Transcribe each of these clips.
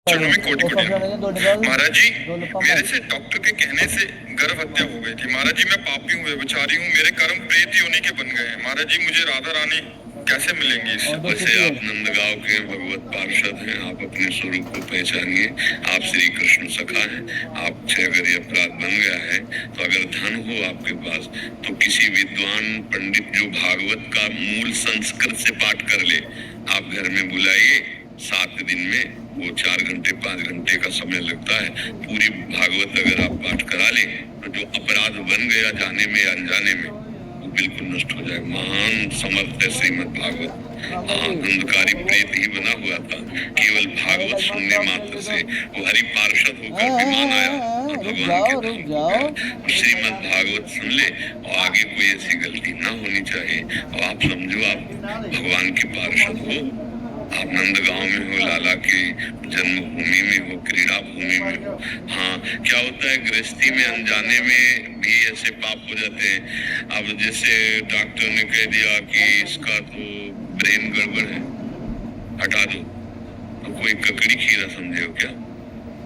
चरणों में कोटि कोटि महाराज जी, मेरे से डॉक्टर के कहने से गर्भ हत्या हो गई थी। महाराज जी, मैं पापी हूँ, बेचारी हूँ, मेरे कर्म प्रेत योनि के बन गए हैं। महाराज जी, मुझे राधा रानी कैसे मिलेंगी? वैसे आप नंदगांव के भगवत पार्षद हैं, आप अपने स्वरूप को पहचानिए। आप श्री कृष्ण सखा हैं। आपसे अगर ये अपराध बन गया है तो अगर धन हो आपके पास तो किसी विद्वान पंडित जो भागवत का मूल संस्कृत से पाठ कर ले, आप घर में बुलाइए। 7 दिन में वो 4 घंटे 5 घंटे का समय लगता है। पूरी भागवत अगर आप पाठ करा ले तो जो अपराध बन गया जाने में या अनजाने में वो बिल्कुल नष्ट हो जाए। महान समर्थ है श्रीमद् भागवत। अंधकारी प्रेत ही बना हुआ था। केवल भागवत सुनने मात्र से वो हरि पार्षद होकर विमान आया और भगवान के धाम को गया। श्रीमद् भागवत सुन ले और आगे कोई ऐसी गलती ना होनी चाहिए। और आप समझो आप भगवान के पार्षद हो, आप नंदगांव में हो, लाला की जन्मभूमि में हो, क्रीड़ा भूमि में हो। हाँ, क्या होता है गृहस्थी में अनजाने में भी ऐसे पाप हो जाते हैं। अब जैसे डॉक्टर ने कह दिया कि इसका तो ब्रेन गड़बड़ है, हटा दो, तो कोई ककड़ी खीरा समझे हो क्या?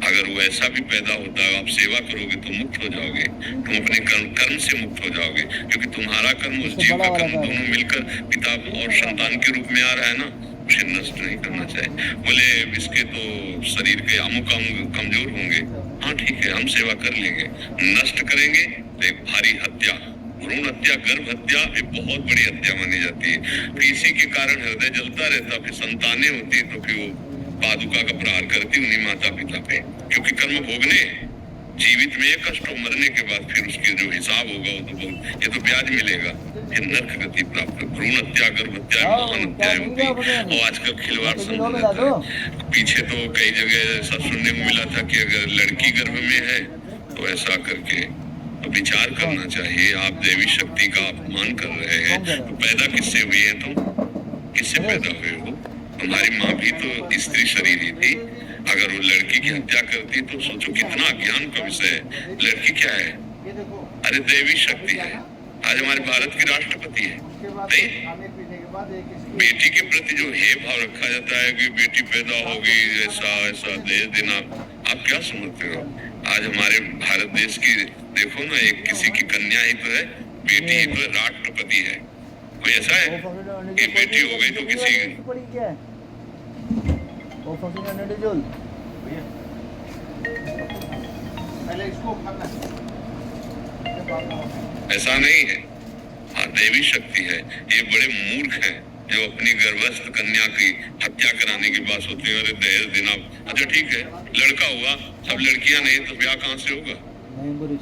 अगर वो ऐसा भी पैदा होता है, आप सेवा करोगे तो मुक्त हो जाओगे। तुम अपने कर्म से मुक्त हो जाओगे, क्योंकि तुम्हारा कर्म उस जीव का कर्म दोनों मिलकर पिता और संतान के रूप में आ रहा है ना, उसे नष्ट नहीं करना चाहिए। बोले इसके तो शरीर के अमुक अंग कमजोर होंगे। हाँ ठीक है, हम सेवा कर लेंगे। नष्ट करेंगे तो एक भारी हत्या, भ्रूण हत्या, गर्भ हत्या, ये बहुत बड़ी हत्या मानी जाती है। तो इसी के कारण हृदय जलता रहता, फिर संतानें होती तो फिर वो पादुका का प्रहार करती उन्हीं माता पिता पे, क्योंकि कर्म भोगने जीवित में एक कष्ट, मरने के बाद फिर उसके जो हिसाब होगा वो तो ये तो ब्याज मिलेगा। ये नरक गति प्राप्त। भ्रूण हत्या, गर्भ हत्या, महान हत्याएं होती है। और आजकल खिलवाड़ समझा जाता है। पीछे तो कई जगह ऐसा सुनने को मिला था कि अगर लड़की गर्भ में है तो ऐसा करके तो विचार करना चाहिए। आप देवी शक्ति का अपमान कर रहे हैं। तो पैदा किससे हुई है? तुम किससे पैदा हुए हो? हमारी माँ भी तो स्त्री शरीर ही थी। अगर वो लड़की की हत्या करती तो सोचो कितना अज्ञान का विषय है। लड़की क्या है? अरे देवी शक्ति है। आज हमारे भारत की राष्ट्रपति है। बेटी के प्रति जो हे भाव रखा जाता है कि बेटी पैदा होगी, ऐसा ऐसा दहेज देना, आप क्या समझते हो? आज हमारे भारत देश की देखो ना, एक किसी की कन्या ही तो है, बेटी ही तो है, राष्ट्रपति है। कोई ऐसा है कि बेटी हो गई तो किसी ऐसा नहीं है। हाँ, देवी शक्ति है। ये बड़े मूर्ख हैं जो अपनी गर्भस्थ कन्या की हत्या कराने की बात सोचते हैं। अरे दहेज देना, अच्छा ठीक है, लड़का हुआ, अब लड़कियां नहीं तो ब्याह कहाँ से होगा?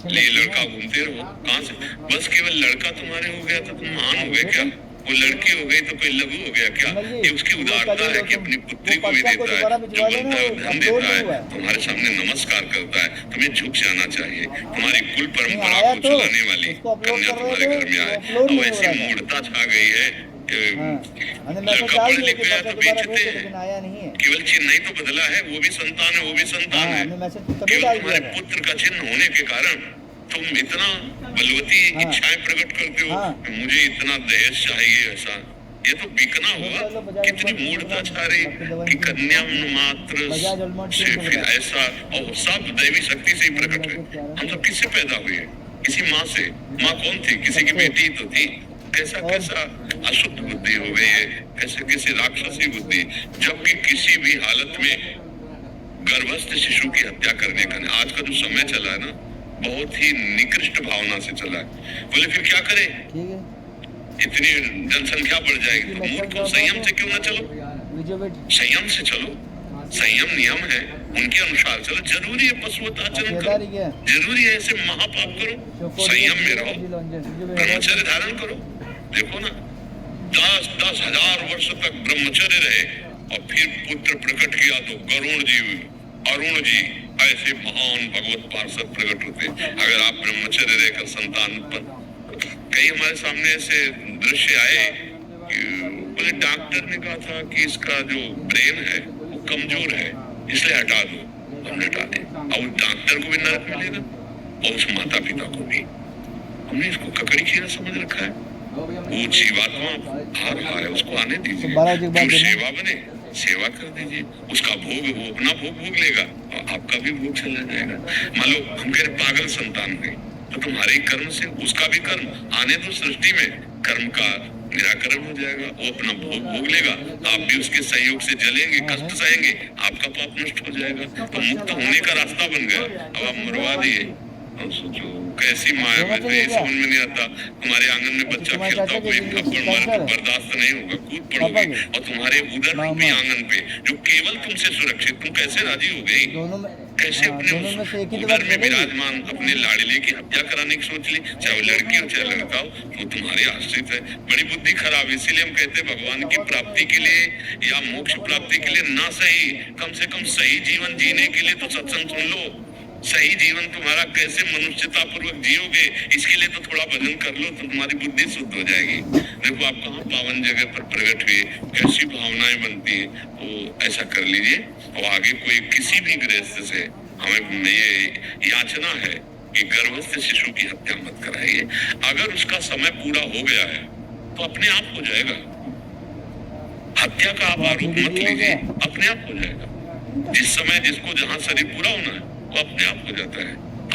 ले लड़का घूमते रहो, कहाँ से? बस केवल लड़का तुम्हारे हो गया तो तुम महान हो गए क्या? वो लड़की हो गई तो कोई लघु हो गया क्या? ये उसकी उदारता है कि अपनी पुत्री को भी देता है, जो बनता है धन देता है, तुम्हारे सामने नमस्कार करता है। तुम्हें झुक जाना चाहिए। तुम्हारी कुल परंपरा को चलाने वाली कन्या तुम्हारे घर में आए, अब ऐसी मूढ़ता छा गई है। लड़का पढ़ लिख गया तो बेचते हैं। केवल चिन्ह नहीं तो बदला है, वो भी संतान है, वो भी संतान है। केवल तुम्हारे पुत्र का चिन्ह होने के कारण तुम इतना बलवती इच्छाएं प्रकट करते हो। मुझे इतना दहेज चाहिए, ऐसा ये तो बिकना हुआ। कितनी मूर्खता छा रही कि कन्या मात्र से फिर ऐसा, और सब दैवी शक्ति से ही प्रकट है। हम सब किससे पैदा हुए? किसी माँ से। माँ कौन थी? किसी की बेटी तो थी। कैसा कैसा अशुद्ध बुद्धि हो गई है, कैसे कैसे राक्षसी बुद्धि। जबकि किसी भी हालत में गर्भस्थ शिशु की हत्या करने का, आज का जो समय चला है ना, बहुत ही निकृष्ट भावना से चला है। बोले फिर क्या करें? इतनी जनसंख्या बढ़ जाएगी तो मूर्ख को संयम से क्यों ना चलो? संयम से चलो। संयम नियम है, उनके अनुसार चलो। जरूरी है पशुवत आचरण करो, जरूरी है ऐसे महापाप करो? संयम में रहो, ब्रह्मचर्य धारण करो। देखो ना, 10-10 हजार वर्ष तक ब्रह्मचर्य रहे और फिर पुत्र प्रकट किया तो गरुण जी, अरुण जी, ऐसे महान भगवत पार्षद प्रकट होते। अगर आप ब्रह्मचर्य रहकर संतान उत्पन्न, कई हमारे सामने ऐसे दृश्य आए कि बोले डॉक्टर ने कहा था कि इसका जो ब्रेन है वो कमजोर है, इसलिए हटा दो। हमने हटा दे। अब डॉक्टर को भी नरक मिलेगा और उस माता पिता को भी। हमने इसको ककड़ी खीरा समझ रखा है। वो जीवात्मा आ रहा है, उसको आने दीजिए। जो सेवा बने सेवा कर दीजिए, उसका भोग वो अपना भोग भोग लेगा और आपका भी भोग चला जाएगा। मान लो हम कह रहे पागल संतान है, तो तुम्हारे कर्म से उसका भी कर्म आने दो, सृष्टि में कर्म का निराकरण हो जाएगा, वो अपना भोग भोग लेगा, आप भी उसके सहयोग से जलेंगे, कष्ट सहेंगे, आपका पाप नष्ट हो जाएगा। तो मुक्त होने का रास्ता बन गया। अब आप मरवा दिए, और सोचो कैसी माया में, तो ये समझ में नहीं आता। तुम्हारे आंगन में बच्चा खेलता हो, एक थप्पड़ मारे तो बर्दाश्त नहीं होगा, कूद पड़ोगे, और तुम्हारे उधर रूपी आंगन पे जो केवल तुमसे सुरक्षित, तुम कैसे राजी हो गई? कैसे अपने उधर में विराजमान अपने लाडले की हत्या कराने की सोच ली? चाहे वो लड़की हो चाहे लड़का हो, वो तुम्हारे आश्रित है। बड़ी बुद्धि खराब। इसीलिए हम कहते हैं भगवान की प्राप्ति के लिए या मोक्ष प्राप्ति के लिए ना सही, कम से कम सही जीवन जीने के लिए तो सत्संग सुन लो। सही जीवन तुम्हारा कैसे मनुष्यता पूर्वक जियोगे, इसके लिए तो थोड़ा भजन कर लो, तो तुम्हारी बुद्धि शुद्ध हो जाएगी। देखो आप कहाँ पावन जगह पर प्रकट हुए, कैसी भावनाएं बनती है, तो ऐसा कर लीजिए। और आगे कोई किसी भी गृहस्थ से हमें ये याचना है कि गर्भस्थ शिशु की हत्या मत कराइए। अगर उसका समय पूरा हो गया है तो अपने आप हो जाएगा। हत्या का आप आरोप मत लीजिए, अपने आप हो जाएगा। जिस समय जिसको जहाँ शरीर पूरा होना है वो अपने आप हो जाता है।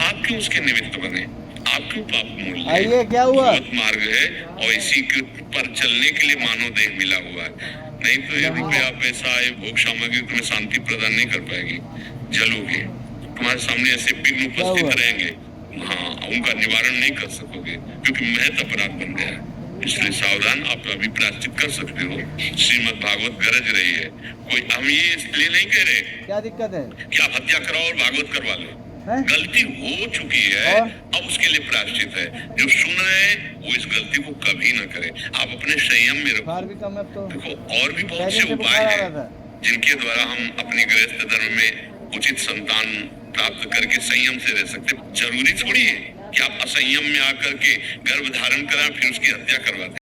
आप क्यों उसके निमित्त बने? आप क्यों पाप मूल आइए, क्या हुआ? बहुत मार्ग है और इसी के पर चलने के लिए मानव देह मिला हुआ है। नहीं तो ये रुपया पैसा ये भोग सामग्री तुम्हें शांति प्रदान नहीं कर पाएगी। जलोगे, तुम्हारे सामने ऐसे विघ्न उपस्थित रहेंगे, हाँ उनका निवारण नहीं कर सकोगे, क्योंकि महत अपराध बन गया है। इसलिए सावधान, आप अभी प्रायश्चित कर सकते हो। श्रीमद् भागवत गरज रही है। कोई हम ये इसलिए नहीं कह रहे क्या दिक्कत है कि आप हत्या कराओ और भागवत करवा लो। है? गलती हो चुकी है, अब उसके लिए प्रायश्चित है। जो सुन रहे हैं वो इस गलती को कभी ना करे। आप अपने संयम में रखो। बुखार भी कम है अब तो। देखो और भी बहुत पहले से से उपाय बुखार आ रहा हैं था। जिनके द्वारा हम अपने गृहस्थ धर्म में उचित संतान प्राप्त करके संयम से रह सकते। जरूरी थोड़ी है कि आप असंयम में आकर के गर्भ धारण कराएं फिर उसकी हत्या करवा दें।